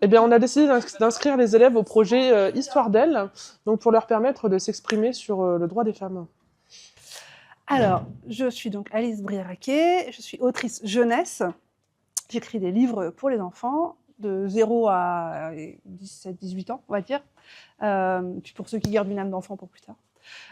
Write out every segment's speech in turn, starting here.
Eh bien, on a décidé d'inscrire les élèves au projet Histoire d'elle, donc pour leur permettre de s'exprimer sur le droit des femmes. Alors, je suis donc Alice Briaraquet, je suis autrice jeunesse. J'écris des livres pour les enfants, de 0 à 17-18 ans, on va dire. Puis pour ceux qui gardent une âme d'enfant pour plus tard.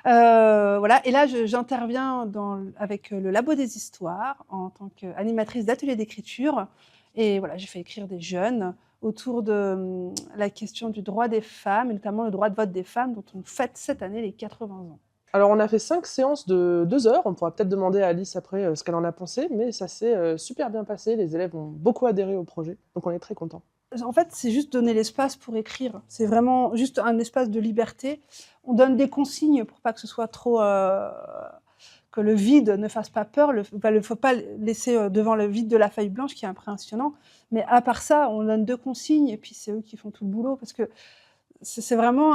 Voilà. Et là, j'interviens avec le Labo des Histoires en tant qu'animatrice d'atelier d'écriture. Et voilà, j'ai fait écrire des jeunes autour de la question du droit des femmes, et notamment le droit de vote des femmes, dont on fête cette année les 80 ans. Alors, on a fait 5 séances de 2 heures. On pourra peut-être demander à Alice après ce qu'elle en a pensé, mais ça s'est super bien passé. Les élèves ont beaucoup adhéré au projet, donc on est très contents. En fait, c'est juste donner l'espace pour écrire. C'est vraiment juste un espace de liberté. On donne des consignes pour pas que ce soit trop... que le vide ne fasse pas peur. Il ne faut pas laisser devant le vide de la feuille blanche qui est impressionnant. Mais à part ça, on donne 2 consignes et puis c'est eux qui font tout le boulot parce que c'est vraiment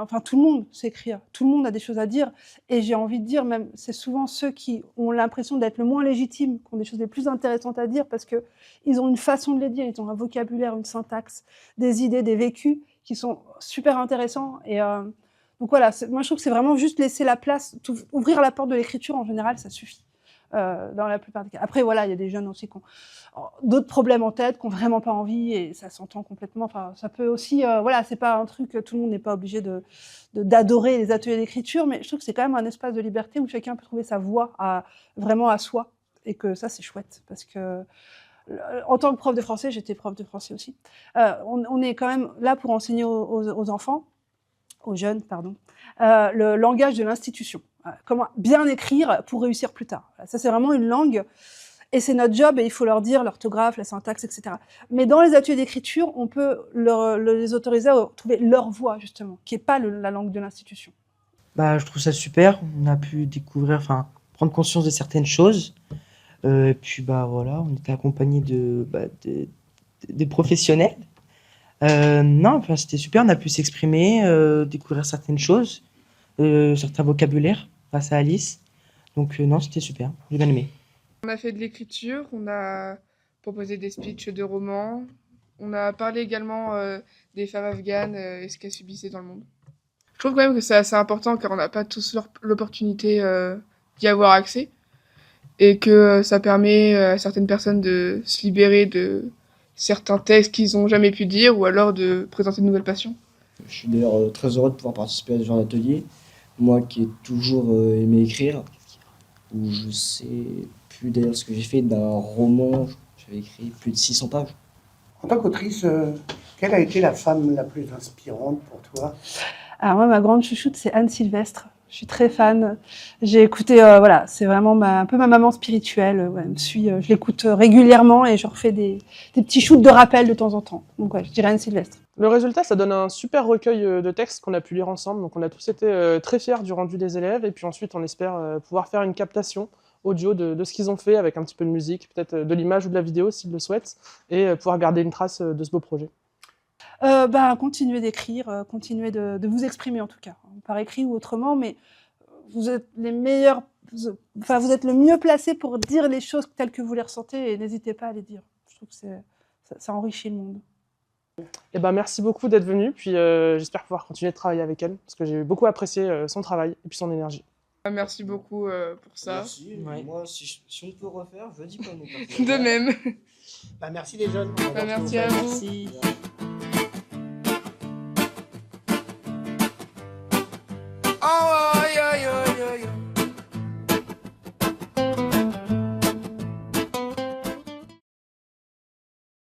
enfin, tout le monde sait écrire, tout le monde a des choses à dire. Et j'ai envie de dire, même, c'est souvent ceux qui ont l'impression d'être le moins légitimes, qui ont des choses les plus intéressantes à dire, parce qu'ils ont une façon de les dire, ils ont un vocabulaire, une syntaxe, des idées, des vécus qui sont super intéressants. Et donc voilà, moi je trouve que c'est vraiment juste laisser la place, ouvrir la porte de l'écriture en général, ça suffit. Dans la plupart des cas. Après, voilà, il y a des jeunes aussi qui ont d'autres problèmes en tête, qui n'ont vraiment pas envie, et ça s'entend complètement. Enfin, ça peut aussi, voilà, c'est pas un truc, tout le monde n'est pas obligé d'adorer les ateliers d'écriture, mais je trouve que c'est quand même un espace de liberté où chacun peut trouver sa voie vraiment à soi, et que ça, c'est chouette, parce que en tant que prof de français, j'étais prof de français aussi, on est quand même là pour enseigner aux enfants, aux jeunes, pardon, le langage de l'institution. Comment bien écrire pour réussir plus tard. Ça, c'est vraiment une langue, et c'est notre job, et il faut leur dire l'orthographe, la syntaxe, etc. Mais dans les ateliers d'écriture, on peut les autoriser à trouver leur voix, justement, qui n'est pas la langue de l'institution. Bah, je trouve ça super. On a pu découvrir, enfin, prendre conscience de certaines choses. Et puis, bah voilà, on était accompagnés des professionnels. Non, enfin, c'était super. On a pu s'exprimer, découvrir certaines choses, certains vocabulaires grâce à Alice. Donc, non, c'était super. J'ai bien aimé. On a fait de l'écriture, on a proposé des speeches de romans, on a parlé également des femmes afghanes et ce qu'elles subissaient dans le monde. Je trouve quand même que c'est assez important car on n'a pas tous l'opportunité d'y avoir accès et que ça permet à certaines personnes de se libérer de certains textes qu'ils n'ont jamais pu dire ou alors de présenter de nouvelles passions. Je suis d'ailleurs très heureux de pouvoir participer à ce genre d'atelier. Moi qui ai toujours aimé écrire, où je sais plus d'ailleurs ce que j'ai fait d'un roman, j'avais écrit plus de 600 pages. En tant qu'autrice, quelle a été la femme la plus inspirante pour toi? Alors moi, ma grande chouchoute, c'est Anne Sylvestre. Je suis très fan. J'ai écouté, voilà, c'est vraiment un peu ma maman spirituelle. Ouais, je l'écoute régulièrement et je refais des petits shoots de rappel de temps en temps. Donc ouais, je dirais Anne Sylvestre. Le résultat, ça donne un super recueil de textes qu'on a pu lire ensemble. Donc on a tous été très fiers du rendu des élèves. Et puis ensuite, on espère pouvoir faire une captation audio de ce qu'ils ont fait, avec un petit peu de musique, peut-être de l'image ou de la vidéo s'ils le souhaitent, et pouvoir garder une trace de ce beau projet. Continuez d'écrire, continuez de vous exprimer en tout cas, par écrit ou autrement, mais vous êtes les meilleurs, vous êtes le mieux placé pour dire les choses telles que vous les ressentez, et n'hésitez pas à les dire. Je trouve que ça enrichit le monde. Et ben, merci beaucoup d'être venu, puis j'espère pouvoir continuer de travailler avec elle, parce que j'ai beaucoup apprécié son travail et puis son énergie. Merci beaucoup pour ça. Merci. Ouais. Moi, si on peut refaire, je dis pas non. De même. Merci les jeunes. Merci à vous. Merci.